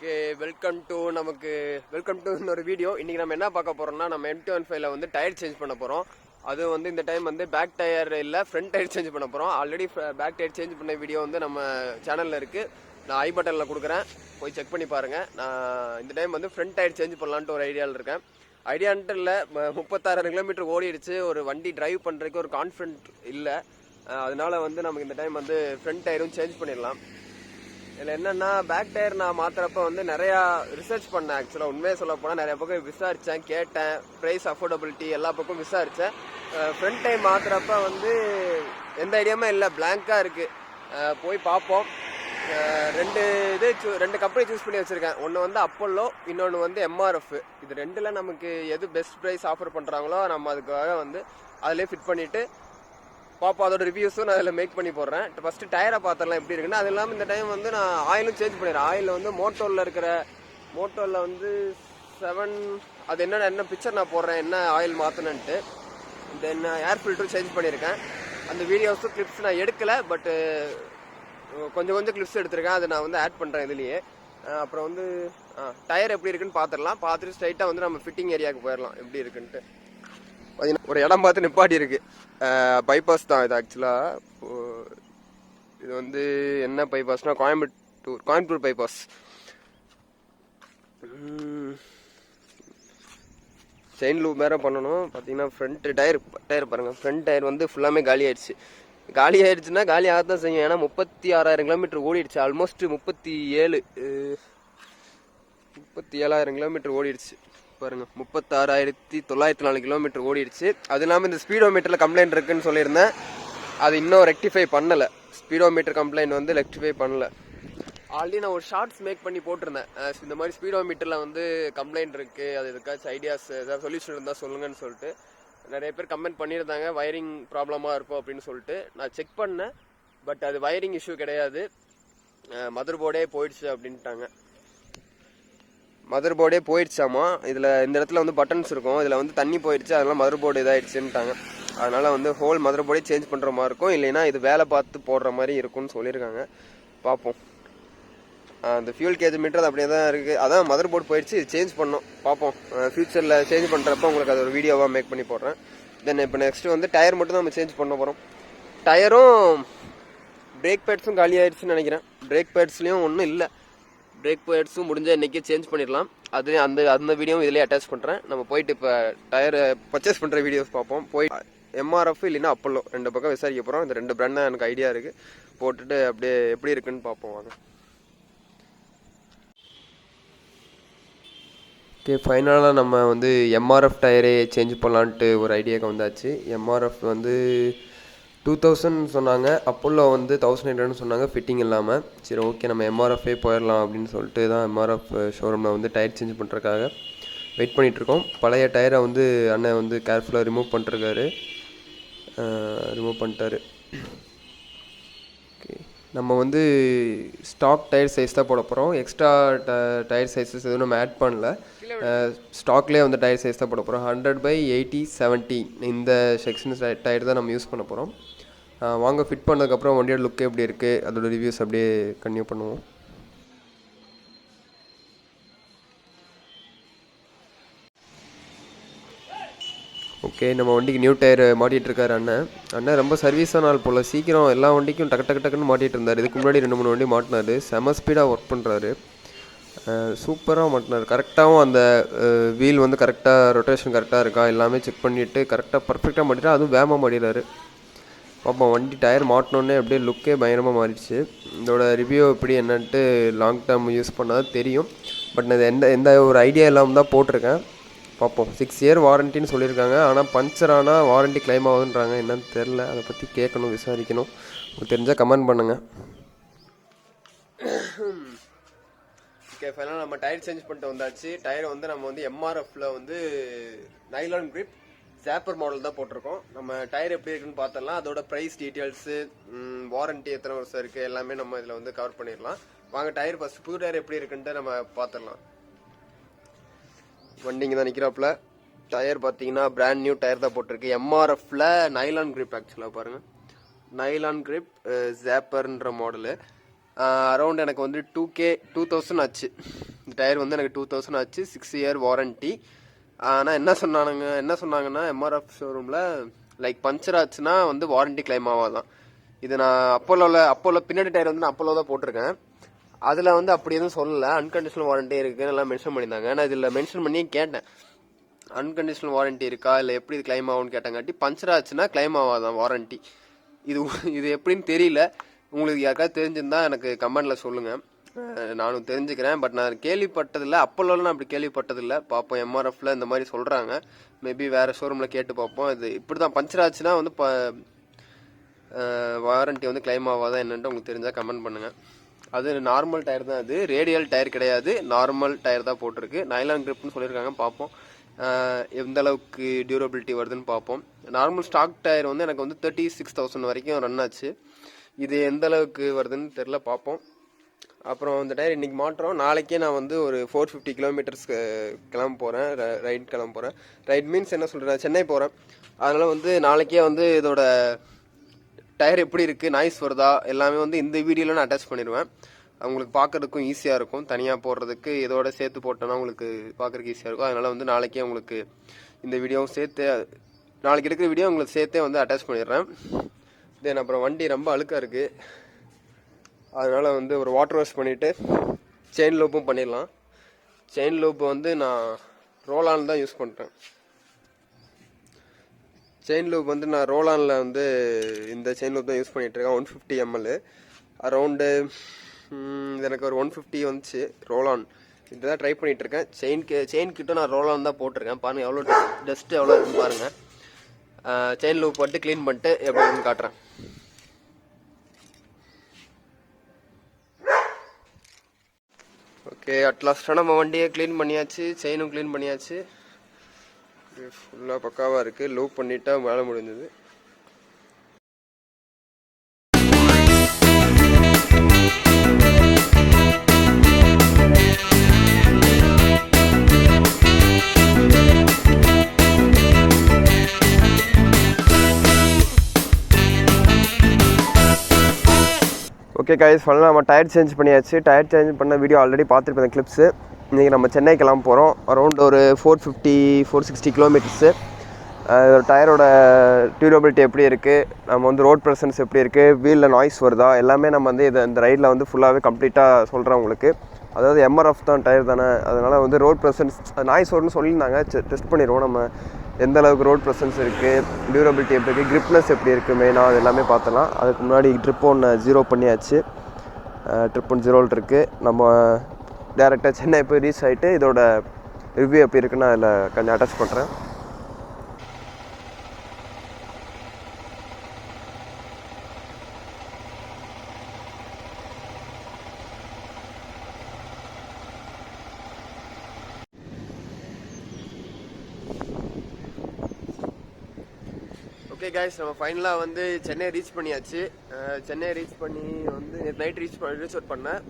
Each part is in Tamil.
ஓகே, வெல்கம் டு இன்னொரு வீடியோ. இன்றைக்கி நம்ம என்ன பார்க்க போகிறோம்னா, நம்ம MT-15ல வந்து டயர் சேஞ்ச் பண்ண போகிறோம். அது வந்து இந்த டைம் வந்து பேக் டயர் இல்லை, ஃப்ரண்ட் டயர் சேஞ்ச் பண்ண போகிறோம். ஆல்ரெடி பேக் டயர் சேஞ்ச் பண்ண வீடியோ வந்து நம்ம சேனலில் இருக்குது. நான் ஐ பட்டனில் கொடுக்குறேன், போய் செக் பண்ணி பாருங்கள். நான் இந்த டைம் வந்து ஃப்ரண்ட் டயர் சேஞ்ச் பண்ணலான்ட்டு ஒரு ஐடியாவில் இருக்கேன். ஐடியான்ட்டு இல்லை, 36,000 கிலோமீட்டர் ஓடிடுச்சு. ஒரு வண்டி டிரைவ் பண்ணுறதுக்கு ஒரு கான்ஃபிடென்ட் இல்லை. அதனால வந்து நமக்கு இந்த டைம் வந்து ஃப்ரண்ட் டயரும் சேஞ்ச் பண்ணிடலாம். இதில் என்னென்னா, பேக் டயர் நான் மாற்றுறப்ப வந்து நிறையா ரிசர்ச் பண்ணேன். ஆக்சுவலாக உண்மையாக சொல்ல போனால் நிறைய பக்கம் விசாரித்தேன், கேட்டேன், ப்ரைஸ், அஃபோர்டபிலிட்டி எல்லா பக்கம் விசாரித்தேன். ஃப்ரண்ட் டயர் மாற்றுறப்ப வந்து எந்த ஐடியாவுமே இல்லை, பிளாங்காக இருக்குது. போய் பார்ப்போம். ரெண்டு கம்பெனி சூஸ் பண்ணி வச்சுருக்கேன். ஒன்று வந்து அப்போலோ, இன்னொன்று வந்து MRF. இது ரெண்டில் நமக்கு எது பெஸ்ட் ப்ரைஸ் ஆஃபர் பண்ணுறாங்களோ நம்ம அதுக்காக வந்து அதிலே ஃபிட் பண்ணிவிட்டு பார்ப்போம். அதோட ரிவ்யூஸும் நான் அதில் மேக் பண்ணி போடுறேன். ஃபஸ்ட்டு டயரை பார்த்துடலாம் எப்படி இருக்குன்னு. அது இல்லாமல் இந்த டைம் வந்து நான் ஆயிலும் சேஞ்ச் பண்ணிடுறேன். ஆயில் வந்து மோட்டோவில் வந்து 7 அது என்ன பிக்சர் நான் போடுறேன், என்ன ஆயில் மாற்றணுன்ட்டு. தென் ஏர் ஃபில்டரும் சேஞ்ச் பண்ணியிருக்கேன். அந்த வீடியோஸும் கிளிப்ஸ் நான் எடுக்கலை, பட்டு கொஞ்சம் கிளிப்ஸ் எடுத்திருக்கேன். அதை நான் வந்து ஆட் பண்ணுறேன் இதுலேயே. அப்புறம் வந்து டயர் எப்படி இருக்குன்னு பார்த்துடலாம். பார்த்துட்டு ஸ்ட்ரைட்டாக வந்து நம்ம ஃபிட்டிங் ஏரியாவுக்கு போயிடலாம் எப்படி இருக்குன்ட்டு. ஒரு இடம் பார்த்து நிப்பாட்டி இருக்கு. பைபாஸ் தான் இது. ஆக்சுவலாக இது வந்து என்ன பைபாஸ்னா, கோயம்புத்தூர் பைபாஸ். செயின் லூப் வேற பண்ணணும். பார்த்தீங்கன்னா ஃப்ரண்ட் டயர் பாருங்கள். ஃப்ரண்ட் டயர் வந்து ஃபுல்லாமே காலி ஆயிடுச்சுன்னா காலி ஆகத்தான் செய்யும். ஏன்னா 36,000 கிலோமீட்டர் ஓடிடுச்சு. ஆல்மோஸ்ட் 37,000 கிலோமீட்டர் ஓடிடுச்சு பாருங்க. 36,904 கிலோமீட்டர் ஓடிடுச்சு. அது இல்லாமல் இந்த ஸ்பீடோமீட்டரில் கம்ப்ளைண்ட் இருக்குன்னு சொல்லியிருந்தேன். அது இன்னும் ரெக்டிஃபை பண்ணலை. ஸ்பீடோமீட்டர் கம்ப்ளைண்ட் வந்து ரெக்டிஃபை பண்ணலை. ஆல்ரெடி நான் ஒரு ஷார்ட்ஸ் மேக் பண்ணி போட்டிருந்தேன். இந்த மாதிரி ஸ்பீடோமீட்டரில் வந்து கம்ப்ளைண்ட் இருக்குது, அது எதுக்காச்சும் ஐடியாஸ் ஏதாவது சொல்யூஷன் இருந்தால் சொல்லுங்கன்னு சொல்லிட்டு நிறைய பேர் கமெண்ட் பண்ணியிருந்தாங்க. வயரிங் ப்ராப்ளமாக இருக்கும் அப்படின்னு சொல்லிட்டு நான் செக் பண்ணேன். பட் அது வயரிங் இஷ்யூ கிடையாது, மதர் போர்டே போயிடுச்சு அப்படின்ட்டாங்க. மதர் போர்டே போயிடுச்சாமா. இதில் இந்த இடத்துல வந்து பட்டன்ஸ் இருக்கும், இதில் வந்து தண்ணி போயிடுச்சு, அதனால மதர் போர்டு இதாகிடுச்சுன்ட்டாங்க. அதனால் வந்து ஹோல் மதர் போர்டே சேஞ்ச் பண்ணுற மாதிரி இருக்கும், இல்லைன்னா இது வேலை பார்த்து போடுற மாதிரி இருக்கும்னு சொல்லியிருக்காங்க. பார்ப்போம். அந்த ஃபியூல் கேஜ் மீட்டர் அது அப்படியே தான் இருக்குது. அதான் மதர் போர்டு போயிடுச்சு, இது சேஞ்ச் பண்ணோம். பார்ப்போம், ஃபியூச்சரில் சேஞ்ச் பண்ணுறப்ப உங்களுக்கு அது ஒரு வீடியோவாக மேக் பண்ணி போடுறேன். தென் இப்போ நெக்ஸ்ட்டு வந்து டயர் மட்டும் தான் நம்ம சேஞ்ச் பண்ண போகிறோம். டயரும் பிரேக் பேட்ஸும் காலி ஆயிடுச்சுன்னு நினைக்கிறேன். பிரேக் பேட்ஸ்லேயும் ஒன்றும் இல்லை. பிரேக் பேட்ஸும் முடிஞ்சால் இன்றைக்கி சேஞ்ச் பண்ணிடலாம். அது அந்த வீடியோவும் இதிலே அட்டாச் பண்ணுறேன். நம்ம போயிட்டு இப்போ டயர் பர்ச்சேஸ் பண்ணுற வீடியோஸ் பார்ப்போம். போய் MRF இல்லைன்னா அப்போலோ ரெண்டு பக்கம் விசாரிக்க போகிறோம். இந்த ரெண்டு பிராண்ட் தான் எனக்கு ஐடியா இருக்குது. போட்டுட்டு அப்படியே எப்படி இருக்குன்னு பார்ப்போம் வாங்க. ஓகே, ஃபைனலாக நம்ம வந்து MRF டயரே சேஞ்ச் பண்ணலான்ட்டு ஒரு ஐடியாவுக்கு வந்தாச்சு. MRF வந்து 2000 சொன்னாங்க, அப்போலோ வந்து 1800 சொன்னாங்க ஃபிட்டிங் இல்லாமல். சரி, ஓகே, நம்ம MRFே போயிடலாம் அப்படின்னு சொல்லிட்டு தான் MRF ஷோரூமில் வந்து டயர் சேஞ்ச் பண்ணுறதுக்காக வெயிட் பண்ணிகிட்ருக்கோம். பழைய டயரை வந்து அண்ணன் வந்து கேர்ஃபுல்லாக ரிமூவ் பண்ணிட்டாரு. ஓகே, நம்ம வந்து ஸ்டாக் டயர் சைஸ் தான் போட போகிறோம். எக்ஸ்ட்ரா டயர் சைஸஸ் எதுவும் நம்ம ஆட் பண்ணல. ஸ்டாக்லேயே வந்து டயர் சைஸ் தான் போட போகிறோம். 100/80/70 இந்த செக்ஷன் டயர் தான் நம்ம யூஸ் பண்ண போகிறோம். வாங்க, ஃபிட் பண்ணதுக்கப்புறம் வண்டியோட லுக் எப்படி இருக்குது அதோட ரிவ்யூஸ் அப்படியே கன்டினியூ பண்ணுவோம். ஓகே, நம்ம வண்டிக்கு நியூ டயர் மாட்டிகிட்ருக்காரு அண்ணன். ரொம்ப சர்வீஸான ஆள் போல். சீக்கிரம் எல்லா வண்டிக்கும் டக்குன்னு மாட்டிகிட்டு இருந்தார். இதுக்கு முன்னாடி 2-3 வண்டி மாட்டினார். செம ஸ்பீடாக ஒர்க் பண்ணுறாரு. சூப்பராக மாட்டினார். கரெக்டாகவும் அந்த வீல் வந்து கரெக்டாக ரொட்டேஷன் கரெக்டாக இருக்கா எல்லாமே செக் பண்ணிவிட்டு கரெக்டாக பர்ஃபெக்டாக மாட்டிட்டார். அதுவும் வேகமாக மாட்டிடுறாரு. பார்ப்போம், வண்டி டயர் மாட்டினோடனே அப்படியே லுக்கே பயங்கரமாக மாறிடுச்சு. இதோட ரிவ்யூ எப்படி என்னன்ட்டு லாங் டேர்ம் யூஸ் பண்ணால் தெரியும். பட் நான் எந்த ஒரு ஐடியா இல்லாமல் தான் போட்டிருக்கேன். பார்ப்போம். 6 இயர் வாரண்டின்னு சொல்லியிருக்காங்க. ஆனால் பஞ்சர் ஆனால் வாரண்டி கிளைம் ஆகுதுன்றாங்க. என்னன்னு தெரில, அதை பற்றி கேட்கணும், விசாரிக்கணும். உங்களுக்கு தெரிஞ்சால் கமெண்ட் பண்ணுங்கள். ஓகே, ஃபைனலாக நம்ம டயர் சேஞ்ச் பண்ணிட்டு வந்தாச்சு. டயர் வந்து நம்ம வந்து MRFல வந்து நைலான் கிரிப் ஜாப்பர் மாடல் தான் போட்டிருக்கோம். நம்ம டயர் எப்படி இருக்குன்னு பார்த்தலாம். அதோட ப்ரைஸ் டீட்டெயில்ஸு, வாரண்டி எத்தனை வருஷம் இருக்குது எல்லாமே நம்ம இதில் வந்து கவர் பண்ணிடலாம். வாங்க, டயர் ஃபஸ்ட்டு புது டயர் எப்படி இருக்குன்ட்டு நம்ம பார்த்துடலாம். வண்டிங்க தான் நிற்கிறாப்புல. டயர் பார்த்தீங்கன்னா பிராண்ட் நியூ டயர் தான் போட்டிருக்கு. MRFல நைலான் கிரிப். ஆக்சுவலாக பாருங்கள், நைலான் கிரிப் ஜாப்பர்ன்ற மாடலு. அரௌண்ட் எனக்கு வந்து 2000 ஆச்சு. இந்த டயர் வந்து எனக்கு 2000 ஆச்சு, 6 இயர் வாரண்ட்டி. ஆனால் என்ன சொன்னாங்கன்னா எம்ஆர்எஃப் ஷோரூமில் லைக் பஞ்சர் ஆச்சுன்னா வந்து வாரண்ட்டி கிளைம் ஆகாதான். இது நான் அப்போலோ பின்னாடி டயர் வந்து நான் அப்போலோ தான் போட்டிருக்கேன். அதில் வந்து அப்படி எதுவும் சொல்லலை, அன்கண்டிஷனல் வாரண்ட்டி இருக்குன்னு எல்லாம் மென்ஷன் பண்ணியிருந்தாங்க. நான் இதில் மென்ஷன் பண்ணி கேட்டேன், அன்கண்டிஷனல் வாரண்ட்டி இருக்கா இல்லை எப்படி இது கிளைம் ஆகும்னு கேட்டாங்காட்டி பஞ்சர் ஆச்சுன்னா கிளைம் ஆகாதான் வாரண்ட்டி. இது எப்படின்னு தெரியல. உங்களுக்கு யாருக்காவது தெரிஞ்சிருந்தா எனக்கு கமெண்டில் சொல்லுங்கள், நானும் தெரிஞ்சுக்கிறேன். பட் நான் கேள்விப்பட்டதில்லை, அப்போல்லாம் நான் அப்படி கேள்விப்பட்டதில்லை. பார்ப்போம், எம்ஆர்எஃப்ல இந்த மாதிரி சொல்கிறாங்க. மேபி வேறு ஷோரூமில் கேட்டு பார்ப்போம். இது இப்படி தான் பஞ்சர் ஆச்சுன்னா வந்து வாரண்ட்டி வந்து கிளைம் ஆகாதான் என்னன்ட்டு உங்களுக்கு தெரிஞ்சால் கமெண்ட் பண்ணுங்கள். அது நார்மல் டயர் தான், அது ரேடியல் டயர் கிடையாது, நார்மல் டயர் தான் போட்டிருக்கு. நைலான் கிரிப்னு சொல்லியிருக்காங்க. பார்ப்போம் எந்த அளவுக்கு டியூரபிலிட்டி வருதுன்னு பார்ப்போம். நார்மல் ஸ்டாக் டயர் வந்து எனக்கு வந்து 36,000 வரைக்கும் ரன் ஆச்சு. இது எந்த அளவுக்கு வருதுன்னு தெரில, பார்ப்போம். அப்புறம் இந்த டயர் இன்றைக்கி மாட்டுறோம். நாளைக்கே நான் வந்து ஒரு 450 கிலோமீட்டர்ஸ் கிளம்ப போகிறேன், ரைட் மீன்ஸ் என்ன சொல்கிறேன், சென்னை போகிறேன். அதனால் வந்து நாளைக்கே வந்து இதோட டயர் எப்படி இருக்குது, நாய்ஸ் வருதா எல்லாமே வந்து இந்த வீடியோவில் நான் அட்டாச் பண்ணிடுவேன். அவங்களுக்கு பார்க்குறதுக்கும் ஈஸியாக இருக்கும். தனியாக போடுறதுக்கு இதோட சேர்த்து போட்டோன்னா உங்களுக்கு பார்க்குறதுக்கு ஈஸியாக இருக்கும். அதனால் வந்து நாளைக்கே உங்களுக்கு இந்த வீடியோவும் சேர்த்து, நாளைக்கு இருக்கிற வீடியோ உங்களுக்கு சேர்த்தே வந்து அட்டாச் பண்ணிடுறேன். தென் அப்புறம் வண்டி ரொம்ப அழுக்காக இருக்குது, அதனால் வந்து ஒரு வாட்டர் வாஷ் பண்ணிவிட்டு செயின் லூப்பும் பண்ணிடலாம். செயின் லூப்பு வந்து நான் ரோலான் தான் யூஸ் பண்ணுறேன். செயின் லூப் வந்து நான் ரோலானில் வந்து இந்த செயின் லூப் தான் யூஸ் பண்ணிகிட்ருக்கேன். 150 ml அரௌண்டு எனக்கு ஒரு 150 வந்துச்சு ரோலான். இதுதான் ட்ரை பண்ணிகிட்ருக்கேன். செயின் கிட்ட நான் ரோலான் தான் போட்டிருக்கேன். பாருங்கள் எவ்வளோ டஸ்ட்டு எவ்வளோ இருக்குன்னு பாருங்கள். செயின் லூப் போட்டு க்ளீன் பண்ணிட்டு எப்படின்னு காட்டுறேன். ஓகே, அட்லாஸ்ட்டாக நம்ம வண்டியை க்ளீன் பண்ணியாச்சு, செயினும் க்ளீன் பண்ணியாச்சு. ஃபுல்லாக பக்காவாக இருக்குது. லூப் பண்ணிட்டா வேலை முடிஞ்சது. ஓகே கைஸ், ஃபைனலாக நம்ம டயர் சேஞ்ச் பண்ணியாச்சு. டயர் சேஞ்ச் பண்ண வீடியோ ஆல்ரெடி பார்த்துருப்பேன் கிளிப்ஸு. இன்றைக்கி நம்ம சென்னை கிளம்ப போகிறோம். அரௌண்ட் ஒரு 450-460 கிலோமீட்டர்ஸு. டயரோட டியூரபிலிட்டி எப்படி இருக்குது, நம்ம வந்து ரோட் ப்ரெசன்ஸ் எப்படி இருக்குது, வீலில் நாய்ஸ் வருதா, எல்லாமே நம்ம வந்து இந்த ரைடில் வந்து ஃபுல்லாகவே கம்ப்ளீட்டாக சொல்கிறேன் உங்களுக்கு. அதாவது எம்ஆர்எஃப் தான் டயர் தானே, அதனால் வந்து ரோட் ப்ரெசன்ஸ் நாய்ஸ் வரும்னு சொல்லியிருந்தாங்க. டெஸ்ட் பண்ணிடுவோம் நம்ம எந்த அளவுக்கு ரோட் ப்ரெசன்ஸ் இருக்குது, டியூரபிலிட்டி எப்படி இருக்குது, கிரிப்னஸ் எப்படி இருக்குது, மெயினாக அது எல்லாமே பார்த்துலாம். அதுக்கு முன்னாடி ட்ரிப் 1 0 பண்ணியாச்சு. ட்ரிப் 1 0 இருக்குது. நம்ம டேரெக்டாக சென்னை போய் ரீச் ஆகிட்டு இதோட ரிவ்யூ எப்படி இருக்குன்னு அதில் கொஞ்சம் அட்டாச் பண்ணுறேன். ஓகே கைஸ், நம்ம ஃபைனலாக வந்து சென்னை ரீச் பண்ணியாச்சு. சென்னை ரீச் பண்ணி வந்து நைட் ரீச் அவுட் பண்ணேன்.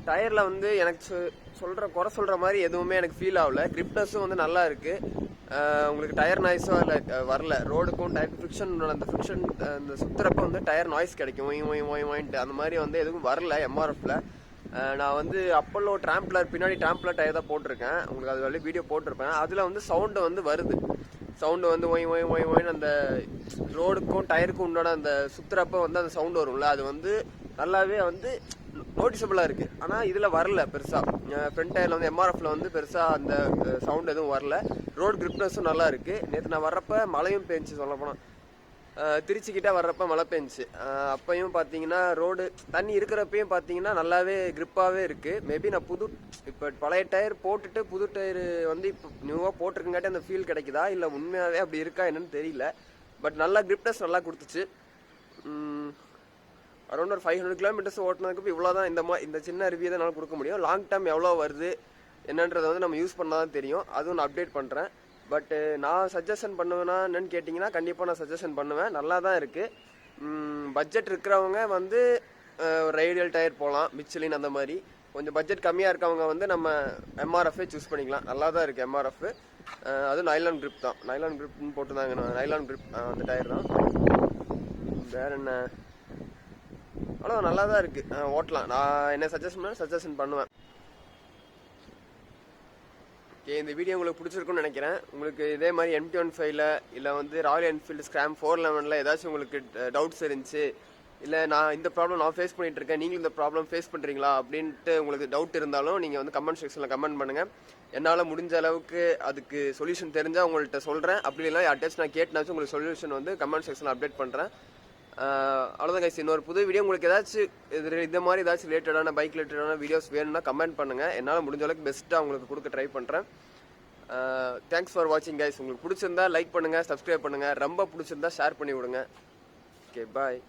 டயரில் வந்து எனக்கு குறை சொல்கிற மாதிரி எதுவுமே எனக்கு ஃபீல் ஆகல. கிரிப்னஸும் வந்து நல்லா இருக்குது. உங்களுக்கு டயர் நாய்ஸும் இல்லை வரல. ரோடுக்கும் டயர் ஃபிக்ஷன், அந்த ஃபிக்ஷன் அந்த சுற்றுறப்ப வந்து டயர் நாய்ஸ் கிடைக்கும், ஒயின்ட்டு அந்த மாதிரி வந்து எதுவும் வரல எம்ஆர்எஃப்ல. நான் வந்து அப்போலோ ட்ராம்ப்ளர் பின்னாடி ட்ராம்ப்ளர் டயர் தான் போட்டிருக்கேன். உங்களுக்கு அது வரையும் வீடியோ போட்டிருப்பேன். அதில் வந்து சவுண்டு வந்து வருது. சவுண்டு வந்து ஒயின் அந்த ரோடுக்கும் டயருக்கும் உண்டான அந்த சுற்றுறப்ப வந்து அந்த சவுண்டு வரும்ல, அது வந்து நல்லாவே வந்து நோட்டிசபிளாக இருக்குது. ஆனால் இதில் வரல பெருசாக. ஃப்ரண்ட் டயரில் வந்து எம்ஆர்எஃப்ல வந்து பெருசாக அந்த சவுண்ட் எதுவும் வரல. ரோடு கிரிப்னஸும் நல்லா இருக்குது. நேற்று நான் வர்றப்போ மழையும் பெஞ்சிச்சு, சொல்லப்போனால் திருச்சிக்கிட்ட வர்றப்ப மழை பெஞ்சிச்சு. அப்பையும் பார்த்தீங்கன்னா ரோடு தண்ணி இருக்கிறப்பையும் பார்த்தீங்கன்னா நல்லாவே கிரிப்பாகவே இருக்குது. மேபி நான் இப்போ பழைய டயர் போட்டுட்டு புது டயர் வந்து இப்போ நியூவாக போட்டிருக்கங்காட்டி அந்த ஃபீல் கிடைக்குதா இல்லை உண்மையாகவே அப்படி இருக்கா என்னன்னு தெரியல. பட் நல்லா கிரிப்னஸ் நல்லா கொடுத்துச்சு. அரௌண்ட் ஒரு 500 கிலோமீட்டர்ஸ் ஓட்டினதுக்கு இவ்வளோ தான். இந்த சின்ன ரிவ்யூ தான் என்னால் கொடுக்க முடியும். லாங் டேர்ம் எவ்வளோ வருது என்னன்றதை வந்து நம்ம யூஸ் பண்ணால் தான் தெரியும். அதுவும் நான் அப்டேட் பண்ணுறேன். பட்டு நான் சஜஷன் பண்ணுவேன்னா என்னன்னு கேட்டிங்கன்னா கண்டிப்பாக நான் சஜஷன் பண்ணுவேன். நல்லா தான் இருக்குது. பட்ஜெட் இருக்கிறவங்க வந்து ரேடியல் டயர் போகலாம், மிச்சலின் அந்த மாதிரி. கொஞ்சம் பட்ஜெட் கம்மியாக இருக்கவங்க வந்து நம்ம எம்ஆர்எஃபே சூஸ் பண்ணிக்கலாம். நல்லா தான் இருக்குது எம்ஆர்எஃப். அதுவும் நைலான் கிரிப் தான். நைலான் கிரிப்னு போட்டுருந்தாங்க. நைலான் கிரிப் அந்த டயர் தான். வேறு என்ன, அவ்வளோ நல்லா தான் இருக்குது, ஓட்டலாம். நான் என்ன சஜஷன் பண்ணுவேன். ஓகே, இந்த வீடியோ உங்களுக்கு பிடிச்சிருக்குன்னு நினைக்கிறேன். உங்களுக்கு இதே மாதிரி MT-15ல இல்லை வந்து ராயல் என்ஃபீல்டு ஸ்கிராம் 411ல் ஏதாச்சும் உங்களுக்கு டவுட்ஸ் இருந்துச்சு, இல்லை இந்த ப்ராப்ளம் நான் ஃபேஸ் பண்ணிட்டு இருக்கேன், நீங்களும் இந்த ப்ராப்ளம் ஃபேஸ் பண்ணுறீங்களா அப்படின்ட்டு உங்களுக்கு டவுட் இருந்தாலும் நீங்கள் வந்து கமெண்ட் செக்ஷனில் கமெண்ட் பண்ணுங்கள். என்னால் முடிஞ்ச அளவுக்கு அதுக்கு சொல்யூஷன் தெரிஞ்சால் உங்கள்கிட்ட சொல்கிறேன். அப்படி இல்லைனா யார்ட்டாச்சும் நான் கேட்டனாச்சும் உங்களுக்கு சொல்யூஷன் வந்து கமெண்ட் செக்ஷனில் அப்டேட் பண்ணுறேன். அவ்வளோதான் கைஸ். இன்னொரு புது வீடியோ உங்களுக்கு ஏதாச்சும் இந்த மாதிரி ஏதாச்சும் ரிலேட்டடான பைக் ரிலேட்டடான வீடியோஸ் வேணும்னா கமெண்ட் பண்ணுங்கள். என்னால் முடிஞ்ச அளவுக்கு பெஸ்ட்டாக உங்களுக்கு கொடுக்க ட்ரை பண்ணுறேன். தேங்க்ஸ் ஃபார் வாட்சிங் கைஸ். உங்களுக்கு பிடிச்சிருந்தா லைக் பண்ணுங்கள், சப்ஸ்கிரைப் பண்ணுங்கள். ரொம்ப பிடிச்சிருந்தா ஷேர் பண்ணி விடுங்க. ஓகே, பாய்.